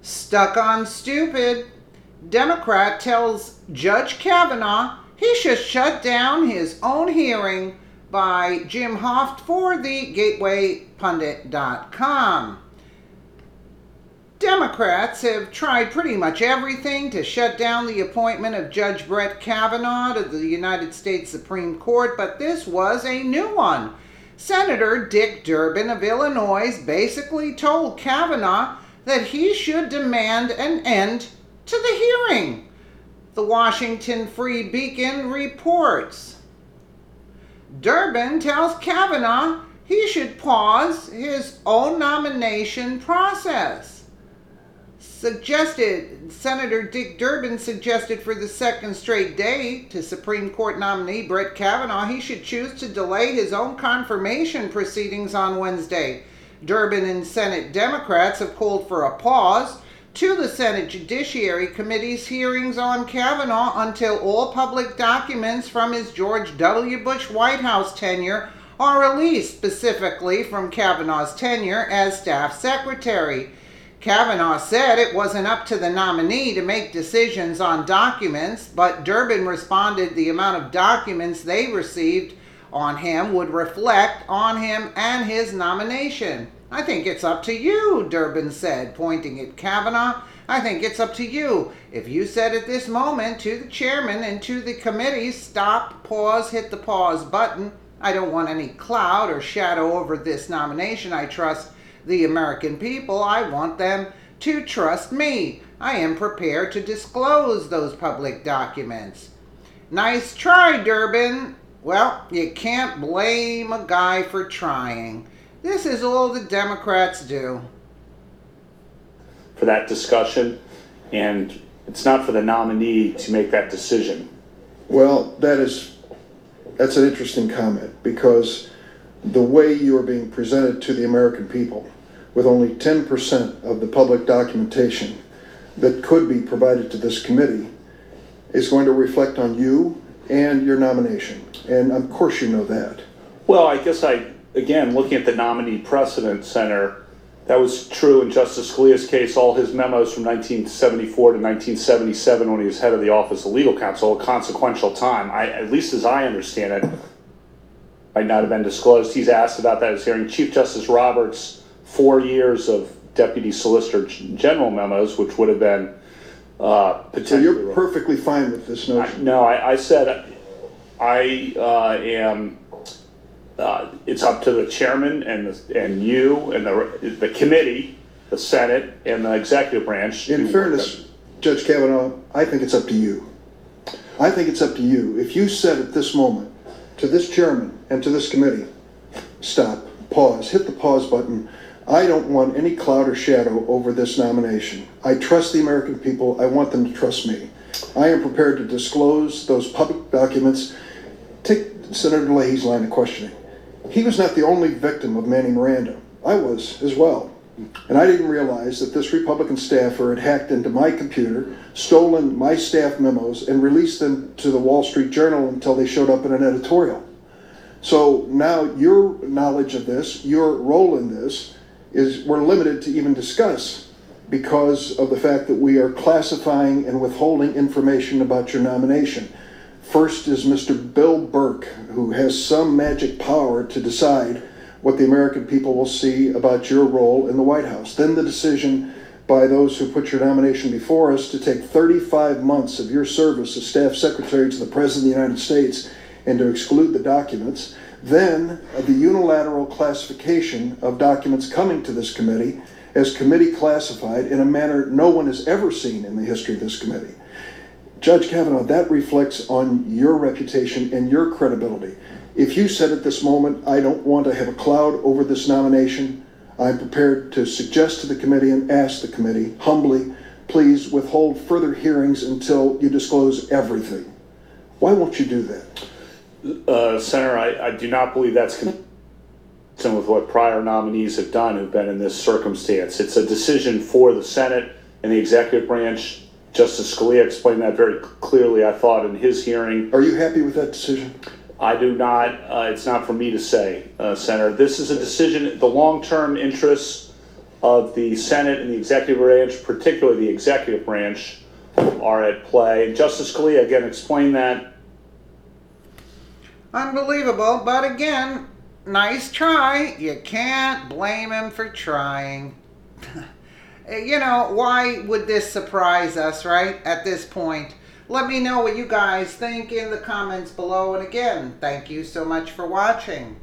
Stuck on stupid. Democrat tells Judge Kavanaugh he should shut down his own hearing, by Jim Hoft for the GatewayPundit.com. Democrats have tried pretty much everything to shut down the appointment of Judge Brett Kavanaugh to the United States Supreme Court, but this was a new one. Senator Dick Durbin of Illinois basically told Kavanaugh that he should demand an end to the hearing. The Washington Free Beacon reports. Durbin tells Kavanaugh he should pause his own nomination process. Senator Dick Durbin suggested for the second straight day to Supreme Court nominee Brett Kavanaugh he should choose to delay his own confirmation proceedings on Wednesday. Durbin and Senate Democrats have called for a pause to the Senate Judiciary Committee's hearings on Kavanaugh until all public documents from his George W. Bush White House tenure are released, specifically from Kavanaugh's tenure as staff secretary. Kavanaugh said it wasn't up to the nominee to make decisions on documents, but Durbin responded the amount of documents they received on him would reflect on him and his nomination. I think it's up to you, Durbin said, pointing at Kavanaugh. I think it's up to you. If you said at this moment to the chairman and to the committee, stop, pause, hit the pause button. I don't want any cloud or shadow over this nomination. I trust the American people. I want them to trust me. I am prepared to disclose those public documents. Nice try, Durbin. Well, you can't blame a guy for trying. This is all the Democrats do. For that discussion, and it's not for the nominee to make that decision. Well, that's an interesting comment, because the way you are being presented to the American people, with only 10% of the public documentation that could be provided to this committee, is going to reflect on you and your nomination. And of course you know that. Well, I guess again, looking at the nominee precedent, Senator, that was true in Justice Scalia's case. All his memos from 1974 to 1977, when he was head of the Office of Legal Counsel, a consequential time, at least as I understand it, might not have been disclosed. He's asked about that as hearing. Chief Justice Roberts, 4 years of Deputy Solicitor General memos, which would have been potentially... So you're perfectly fine with this notion? I said I am... it's up to the chairman and you and the committee, the Senate, and the executive branch. In fairness, Judge Kavanaugh, I think it's up to you. I think it's up to you. If you said at this moment to this chairman and to this committee, stop, pause, hit the pause button, I don't want any cloud or shadow over this nomination. I trust the American people. I want them to trust me. I am prepared to disclose those public documents. Take Senator Leahy's line of questioning. He was not the only victim of Manny Miranda. I was as well. And I didn't realize that this Republican staffer had hacked into my computer, stolen my staff memos, and released them to the Wall Street Journal until they showed up in an editorial. So now your knowledge of this, your role in this, we're limited to even discuss because of the fact that we are classifying and withholding information about your nomination. First is Mr. Bill Burke, who has some magic power to decide what the American people will see about your role in the White House. Then the decision by those who put your nomination before us to take 35 months of your service as staff secretary to the President of the United States and to exclude the documents. Then the unilateral classification of documents coming to this committee as committee classified in a manner no one has ever seen in the history of this committee. Judge Kavanaugh, that reflects on your reputation and your credibility. If you said at this moment, I don't want to have a cloud over this nomination, I'm prepared to suggest to the committee and ask the committee humbly, please withhold further hearings until you disclose everything. Why won't you do that? Senator, I do not believe that's consistent with what prior nominees have done who've been in this circumstance. It's a decision for the Senate and the executive branch. Justice Scalia explained that very clearly, I thought, in his hearing. Are you happy with that decision? I do not. It's not for me to say, Senator. This is a decision. The long-term interests of the Senate and the executive branch, particularly the executive branch, are at play. Justice Scalia, again, explain that. Unbelievable, but again, nice try. You can't blame him for trying. You know, why would this surprise us, right, at this point? Let me know what you guys think in the comments below. And again, thank you so much for watching.